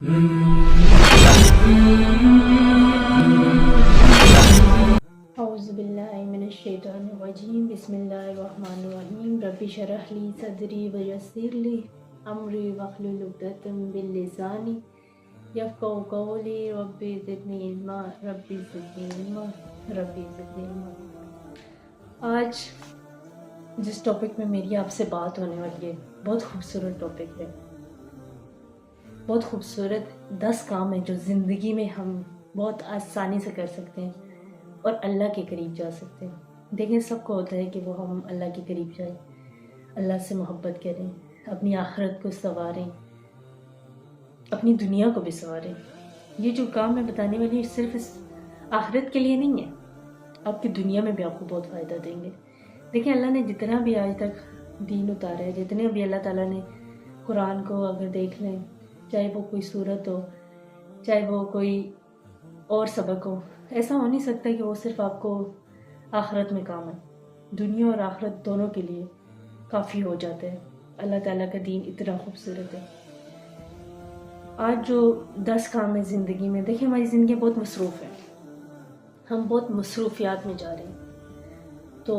اعوذ باللہ من الشیطان الرجیم بسم اللہ الرحمن الرحیم رب اشرح لی صدری ویسر لی امری واحلل عقدۃ من لسانی یفقہوا قولی رب زدنی علما رب زدنی علما رب زدنی علما۔ آج جس ٹاپک میں میری آپ سے بات ہونے والی ہے بہت خوبصورت ٹاپک ہے، بہت خوبصورت 10 کام ہیں جو زندگی میں ہم بہت آسانی سے کر سکتے ہیں اور اللہ کے قریب جا سکتے ہیں۔ دیکھیں، سب کو ہوتا ہے کہ وہ ہم اللہ کے قریب جائیں، اللہ سے محبت کریں، اپنی آخرت کو سنواریں، اپنی دنیا کو بھی سنواریں۔ یہ جو کام میں بتانے والی ہوں صرف اس آخرت کے لیے نہیں ہے، آپ کی دنیا میں بھی آپ کو بہت فائدہ دیں گے۔ دیکھیں، اللہ نے جتنا بھی آج تک دین اتارا ہے، جتنے بھی اللہ تعالیٰ نے قرآن کو اگر دیکھ لیں، چاہے وہ کوئی صورت ہو، چاہے وہ کوئی اور سبق ہو، ایسا ہو نہیں سکتا کہ وہ صرف آپ کو آخرت میں کام ہے۔ دنیا اور آخرت دونوں کے لیے کافی ہو جاتا ہے۔ اللہ تعالیٰ کا دین اتنا خوبصورت ہے۔ آج جو 10 کام ہے زندگی میں، دیکھیں ہماری زندگی بہت مصروف ہے، ہم بہت مصروفیات میں جا رہے ہیں، تو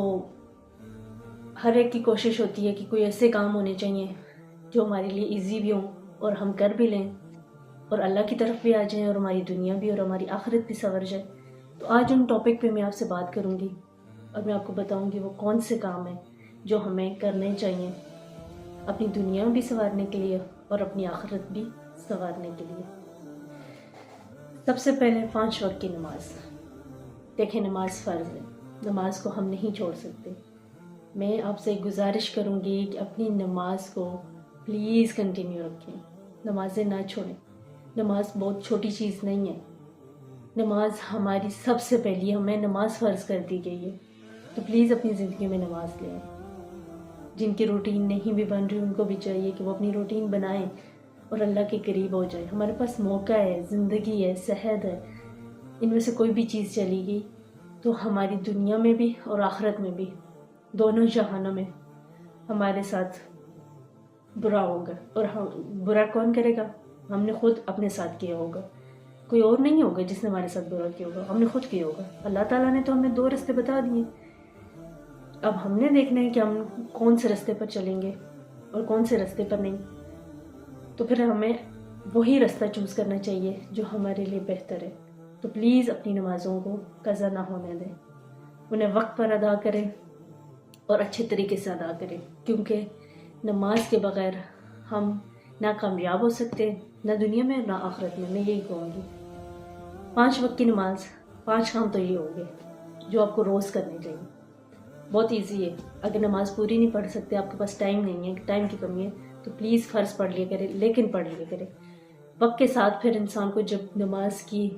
ہر ایک کی کوشش ہوتی ہے کہ کوئی ایسے کام ہونے چاہیے جو ہمارے لیے ایزی بھی ہوں اور ہم کر بھی لیں اور اللہ کی طرف بھی آ جائیں اور ہماری دنیا بھی اور ہماری آخرت بھی سنور جائے۔ تو آج ان ٹاپک پہ میں آپ سے بات کروں گی اور میں آپ کو بتاؤں گی وہ کون سے کام ہیں جو ہمیں کرنے چاہیے اپنی دنیا بھی سنوارنے کے لیے اور اپنی آخرت بھی سنوارنے کے لیے۔ سب سے پہلے 5 وقت کی نماز۔ دیکھیں، نماز فرض ہے، نماز کو ہم نہیں چھوڑ سکتے۔ میں آپ سے گزارش کروں گی کہ اپنی نماز کو پلیز کنٹینیو رکھیں، نمازیں نہ چھوڑیں۔ نماز بہت چھوٹی چیز نہیں ہے، نماز ہماری سب سے پہلی ہمیں نماز فرض کر دی گئی ہے، تو پلیز اپنی زندگی میں نماز لیں۔ جن کی روٹین نہیں بھی بن رہی ان کو بھی چاہیے کہ وہ اپنی روٹین بنائیں اور اللہ کے قریب ہو جائیں۔ ہمارے پاس موقع ہے، زندگی ہے، صحت ہے، ان میں سے کوئی بھی چیز چلی گئی تو ہماری دنیا میں بھی اور آخرت میں بھی، دونوں جہانوں میں ہمارے ساتھ برا ہوگا۔ اور برا کون کرے گا؟ ہم نے خود اپنے ساتھ کیا ہوگا، کوئی اور نہیں ہوگا جس نے ہمارے ساتھ برا کیا ہوگا، ہم نے خود کیا ہوگا۔ اللہ تعالیٰ نے تو ہمیں 2 راستے بتا دیے، اب ہم نے دیکھنا ہے کہ ہم کون سے راستے پر چلیں گے اور کون سے راستے پر نہیں۔ تو پھر ہمیں وہی راستہ چوز کرنا چاہیے جو ہمارے لیے بہتر ہے۔ تو پلیز اپنی نمازوں کو قضا نہ ہونے دیں، انہیں وقت پر ادا کریں اور اچھے طریقے سے ادا کریں، کیونکہ نماز کے بغیر ہم نہ کامیاب ہو سکتے، نہ دنیا میں نہ آخرت میں یہی کہوں گی۔ 5 وقت کی نماز، 5 کام تو یہ ہو گئے جو آپ کو روز کرنے چاہیے۔ بہت ایزی ہے، اگر نماز پوری نہیں پڑھ سکتے، آپ کے پاس ٹائم نہیں ہے، ٹائم کی کمی ہے، تو پلیز فرض پڑھ لیا کریں، لیکن پڑھ لیا کریں وقت کے ساتھ۔ پھر انسان کو جب نماز کی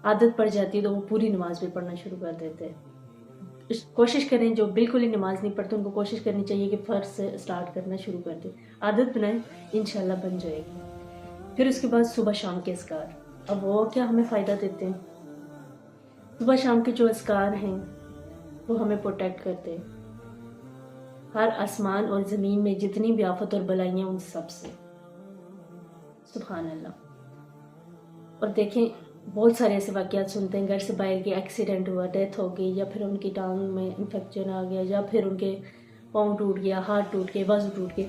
عادت پڑ جاتی ہے تو وہ پوری نماز بھی پڑھنا شروع کر دیتے ہیں۔ کوشش کریں، جو بالکل ہی نماز نہیں پڑھتے ان کو کوشش کرنی چاہیے کہ فرض سے سٹارٹ کرنا شروع کر دیں، عادت بنائیں، انشاءاللہ بن جائے گی۔ پھر اس کے بعد صبح شام کے اذکار، اب وہ کیا ہمیں فائدہ دیتے ہیں؟ صبح شام کے جو اذکار ہیں وہ ہمیں پروٹیکٹ کرتے ہیں ہر آسمان اور زمین میں جتنی بھی آفت اور بلائیاں ان سب سے، سبحان اللہ۔ اور دیکھیں، بہت سارے ایسے واقعات سنتے ہیں، گھر سے باہر کے ایکسیڈنٹ ہوا، ڈیتھ ہو گئی، یا پھر ان کی ٹانگ میں انفیکشن آ گیا، یا پھر ان کے پاؤں ٹوٹ گیا، ہاتھ ٹوٹ گئے، بازو ٹوٹ گئے۔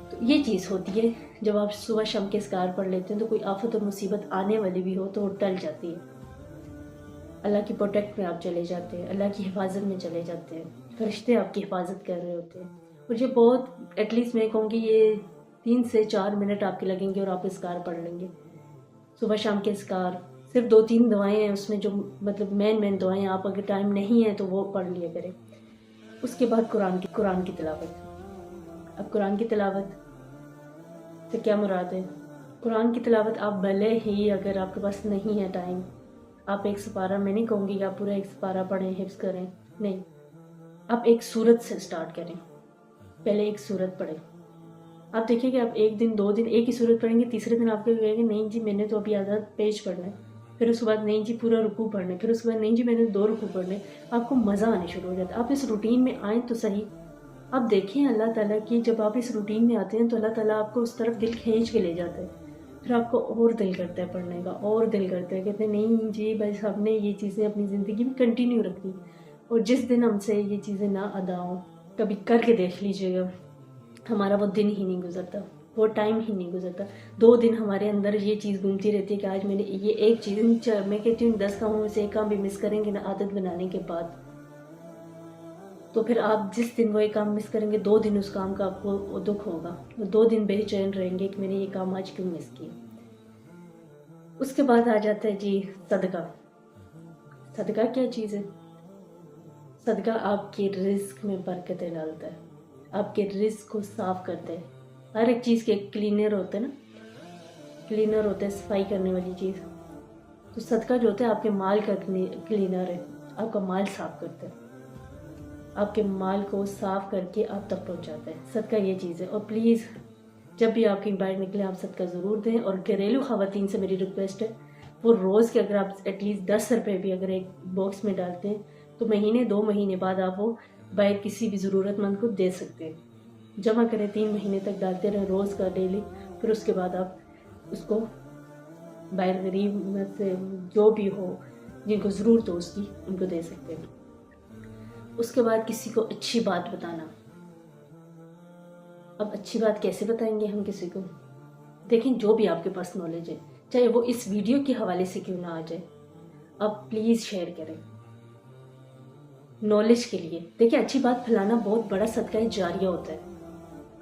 تو یہ چیز ہوتی ہے جب آپ صبح شام کے اذکار پڑھ لیتے ہیں تو کوئی آفت اور مصیبت آنے والی بھی ہو تو وہ ٹل جاتی ہے، اللہ کی پروٹیکٹ میں آپ چلے جاتے ہیں، اللہ کی حفاظت میں چلے جاتے ہیں، فرشتے آپ کی حفاظت کر رہے ہوتے ہیں۔ اور یہ بہت ایٹ لیسٹ میں کہوں گی یہ 3 سے 4 منٹ آپ کے لگیں گے اور آپ اذکار پڑھ لیں گے۔ صبح شام کے اذکار، صرف 2-3 دعائیں ہیں اس میں، جو مطلب مین دعائیں، آپ اگر ٹائم نہیں ہے تو وہ پڑھ لیا کریں۔ اس کے بعد قرآن کی تلاوت۔ اب قرآن کی تلاوت سے کیا مراد ہے؟ قرآن کی تلاوت آپ بھلے ہی اگر آپ کے پاس نہیں ہے ٹائم، آپ 1 سپارہ، میں نہیں کہوں گی کہ آپ پورا 1 سپارہ پڑھیں، حفظ کریں، نہیں، آپ 1 سورت سے سٹارٹ کریں، پہلے 1 سورت پڑھیں۔ آپ دیکھیں کہ آپ 1 دن 2 دن ایک ہی سورت پڑھیں گے، تیسرے دن آپ کو کہیں گے نہیں جی میں نے تو ابھی آدھا پیج پڑھنا ہے، پھر اس کے بعد نہیں جی پورا رکوع پڑھنا ہے، پھر اس کے بعد نہیں جی میں نے 2 رکوع پڑھنے، آپ کو مزہ آنے شروع ہو جاتا ہے۔ آپ اس روٹین میں آئیں تو صحیح، آپ دیکھیں اللہ تعالیٰ کی، جب آپ اس روٹین میں آتے ہیں تو اللہ تعالیٰ آپ کو اس طرف دل کھینچ کے لے جاتا ہے پھر آپ کو اور دل کرتا ہے پڑھنے کا، اور دل کرتا ہے، کہتے ہیں نہیں جی بس ہم نے یہ چیزیں اپنی زندگی میں کنٹینیو رکھنی. اور جس دن ہم سے یہ چیزیں نہ ادا ہوں، کبھی کر کے دیکھ لیجیے گا، ہمارا وہ دن ہی نہیں گزرتا، وہ ٹائم ہی نہیں گزرتا. 2 دن ہمارے اندر یہ چیز گھومتی رہتی ہے کہ آج میں نے یہ ایک چیز، میں کہتی ہوں 10 کاموں میں سے ایک کام بھی مس کریں گے نا عادت بنانے کے بعد، تو پھر آپ جس دن وہ ایک کام مس کریں گے 2 دن اس کام کا آپ کو دکھ ہوگا، 2 دن بے چین رہیں گے کہ میں نے یہ کام آج کیوں مس کیا. اس کے بعد آ جاتا ہے جی صدقہ. صدقہ کیا چیز ہے؟ صدقہ آپ کے رزق میں برکتیں ڈالتا ہے، آپ کے رزق کو صاف کرتا ہے. ہر ایک چیز کے کلینر ہوتے ہیں نا، کلینر ہوتا ہے صفائی کرنے والی چیز. تو صدقہ جو ہوتا ہے آپ کے مال کا کلینر ہے، آپ کا مال صاف کرتا ہے، آپ کے مال کو صاف کر کے آپ تک پہنچاتا ہے. صدقہ یہ چیز ہے. اور پلیز جب بھی آپ کہیں باہر نکلیں آپ صدقہ ضرور دیں. اور گھریلو خواتین سے میری ریکویسٹ ہے، وہ روز کے اگر آپ ایٹ لیسٹ 10 روپے بھی اگر ایک باکس میں ڈالتے ہیں تو مہینے 2 مہینے بعد آپ وہ باہر کسی بھی ضرورت مند کو دے سکتے ہیں. جمع کریں 3 مہینے تک ڈالتے رہیں روز کا ڈیلی، پھر اس کے بعد آپ اس کو باہر غریب میں سے جو بھی ہو جن کو ضرورت ہو اس کی ان کو دے سکتے ہیں. اس کے بعد کسی کو اچھی بات بتانا. اب اچھی بات کیسے بتائیں گے ہم کسی کو؟ دیکھیں جو بھی آپ کے پاس نالج ہے، چاہے وہ اس ویڈیو کے حوالے سے کیوں نہ آ جائے، آپ پلیز شیئر کریں نالج کے لیے. دیکھیں اچھی بات پھیلانا بہت بڑا صدقہ جاریہ ہوتا ہے.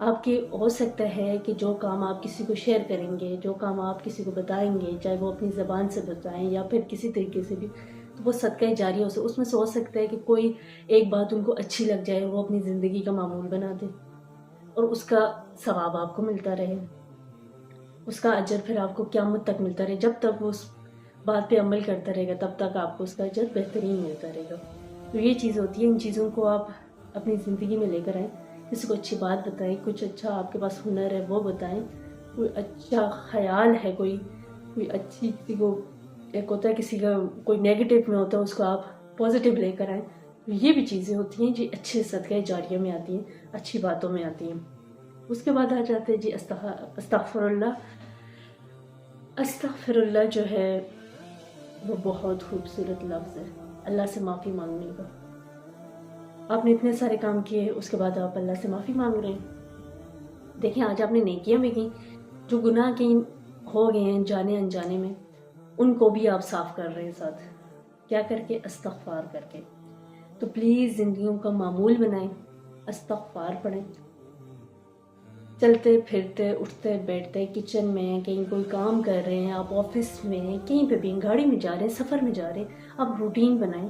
آپ کے ہو سکتا ہے کہ جو کام آپ کسی کو شیئر کریں گے، جو کام آپ کسی کو بتائیں گے، چاہے وہ اپنی زبان سے بتائیں یا پھر کسی طریقے سے بھی، تو وہ صدقہ جاریہ اس میں سے ہو سکتا ہے کہ کوئی ایک بات ان کو اچھی لگ جائے، وہ اپنی زندگی کا معمول بنا دے اور اس کا ثواب آپ کو ملتا رہے، اس کا اجر پھر آپ کو قیامت تک ملتا رہے. جب تک وہ اس بات پہ عمل کرتا رہے گا تب تک آپ کو اس کا اجر بہترین ملتا رہے گا. تو یہ چیز ہوتی ہے، ان چیزوں کو آپ اپنی زندگی میں لے کر آئیں. کسی کو اچھی بات بتائیں، کچھ اچھا آپ کے پاس ہنر ہے وہ بتائیں، کوئی اچھا خیال ہے، کوئی اچھی کسی کو ایک ہوتا ہے کسی کا کوئی نیگیٹو میں ہوتا ہے اس کو آپ پازیٹیو لے کر آئیں. یہ بھی چیزیں ہوتی ہیں جی اچھے صدقہ جاریہ میں آتی ہیں، اچھی باتوں میں آتی ہیں. اس کے بعد آ جاتے ہیں جی استغفر اللہ. استغفر اللہ جو ہے وہ بہت خوبصورت لفظ ہے اللہ سے معافی مانگنے کا. آپ نے اتنے سارے کام کیے اس کے بعد آپ اللہ سے معافی مانگ رہے ہیں. دیکھیں آج آپ نے نیکیاں بھی کی، جو گناہ کی ہو گئے ہیں جانے انجانے میں ان کو بھی آپ صاف کر رہے ہیں ساتھ کیا کر کے؟ استغفار کر کے. تو پلیز زندگیوں کا معمول بنائیں، استغفار پڑھیں. چلتے پھرتے اٹھتے بیٹھتے کچن میں کہیں کوئی کام کر رہے ہیں، آپ آفس میں کہیں پہ بھی گاڑی میں جا رہے ہیں، سفر میں جا رہے ہیں، آپ روٹین بنائیں.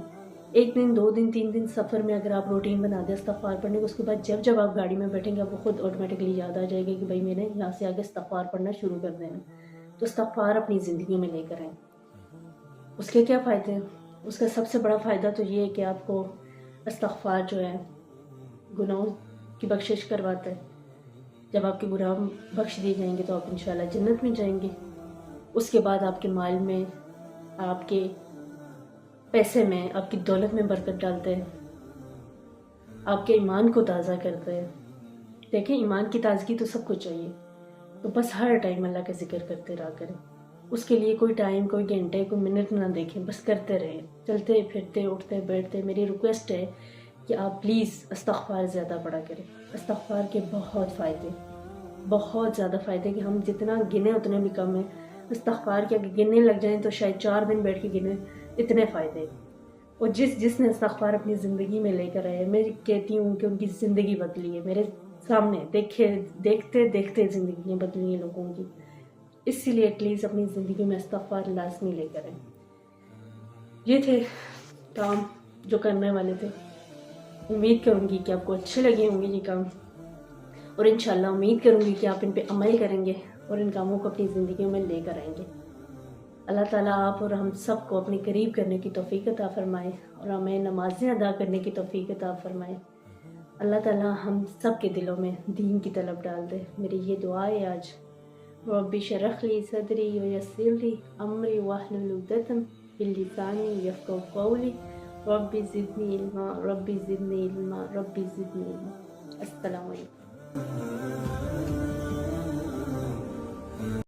1 دن 2 دن 3 دن سفر میں اگر آپ روٹین بنا دیں استغفار پڑھنے کو، اس کے بعد جب آپ گاڑی میں بیٹھیں گے آپ کو خود آٹومیٹکلی یاد آ جائے گا کہ بھائی میں نے یہاں سے آگے استغفار پڑھنا شروع کر دینا. تو استغفار اپنی زندگی میں لے کر آئیں. اس کے کیا فائدے ہیں؟ اس کا سب سے بڑا فائدہ تو یہ ہے کہ آپ کو استغفار جو ہے گناہوں کی بخشش کرواتا ہے. جب آپ کے گناہ بخش دیے جائیں گے تو آپ انشاءاللہ جنت میں جائیں گے. اس کے بعد آپ کے مال میں، آپ کے پیسے میں، آپ کی دولت میں برکت ڈالتے ہیں، آپ کے ایمان کو تازہ کرتے ہیں. دیکھیں ایمان کی تازگی تو سب کو چاہیے، تو بس ہر ٹائم اللہ کا ذکر کرتے رہا کریں. اس کے لیے کوئی ٹائم، کوئی گھنٹے، کوئی منٹ نہ دیکھیں، بس کرتے رہیں. چلتے پھرتے اٹھتے بیٹھتے میری ریکویسٹ ہے کہ آپ پلیز استغفار زیادہ پڑھا کریں. استغفار کے بہت فائدے، بہت زیادہ فائدے کہ ہم جتنا گنے اتنے بھی کم ہیں. استغفار کے اگر گننے لگ جائیں تو شاید 4 دن بیٹھ کے گنے، اتنے فائدے. اور جس نے استغفار اپنی زندگی میں لے کر آئے، میں کہتی ہوں کہ ان کی زندگی بدلی ہے. میرے سامنے دیکھتے دیکھتے زندگیاں بدلی ہیں لوگوں کی. اسی لیے پلیز اپنی زندگی میں استغفار لازمی لے کر آئیں. یہ تھے کام جو کرنے والے تھے. امید کروں گی کہ آپ کو اچھے لگے ہوں گے یہ کام، اور انشاءاللہ امید کروں گی کہ آپ ان پہ عمل کریں گے اور ان کاموں کو اپنی زندگیوں میں لے کر آئیں گے. اللہ تعالیٰ آپ اور ہم سب کو اپنے قریب کرنے کی توفیق عطا فرمائے اور ہمیں نمازیں ادا کرنے کی توفیق عطا فرمائے. اللہ تعالیٰ ہم سب کے دلوں میں دین کی طلب ڈال دے. میری یہ دعا ہے آج. رب اشرح لی صدری ویسر لی امری واحلل عقدۃ من لسانی یفقهوا قولی. رب زدنی علما، رب زدنی علما، رب زدنی علما. السلام علیکم.